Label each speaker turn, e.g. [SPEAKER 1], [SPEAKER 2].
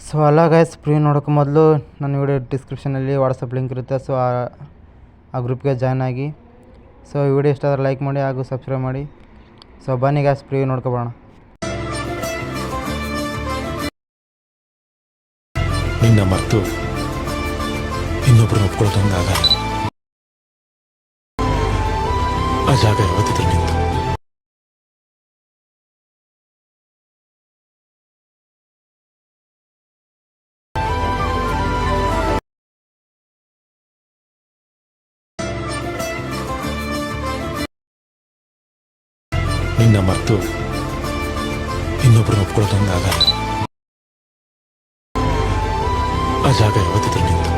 [SPEAKER 1] So ಅಲ್ಲ guys, pre ನೋಡೋಕೆ ಮೊದಲು ನನ್ನ ವಿಡಿಯೋ ಡಿಸ್ಕ್ರಿಪ್ಷನಲ್ಲಿ ವಾಟ್ಸಪ್ ಲಿಂಕ್ ಇರುತ್ತೆ. ಸೊ ಆ ಗ್ರೂಪ್ಗೆ ಜಾಯ್ನ್ ಆಗಿ. ಸೊ ಈ ವಿಡಿಯೋ ಇಷ್ಟ ಆದರೆ ಲೈಕ್ ಮಾಡಿ ಹಾಗೂ ಸಬ್ಸ್ಕ್ರೈಬ್ ಮಾಡಿ. ಸೊ ಬನ್ನಿ ಗೈಸ್, ಪ್ರೀ ನೋಡ್ಕೊಬೋಣ.
[SPEAKER 2] ನಿನ್ನ ಮರೆತು ಇನ್ನೊಬ್ಬರನ್ನ ಒಪ್ಕೊಳ್ಳೋದಂಗಾಗಲ್ಲ. ಆ ಜಾಗ ಯಾವತ್ತಿದ್ರು ನಿಂತು. ನಿನ್ನ ಮರೆತು ಇನ್ನೊಬ್ಬರನ್ನ ಒಪ್ಕೊಳ್ಳೋದಂಗಾಗಲ್ಲ. ಆ ಜಾಗ ಯಾವತ್ತಿದ್ರು ನಿಂತು.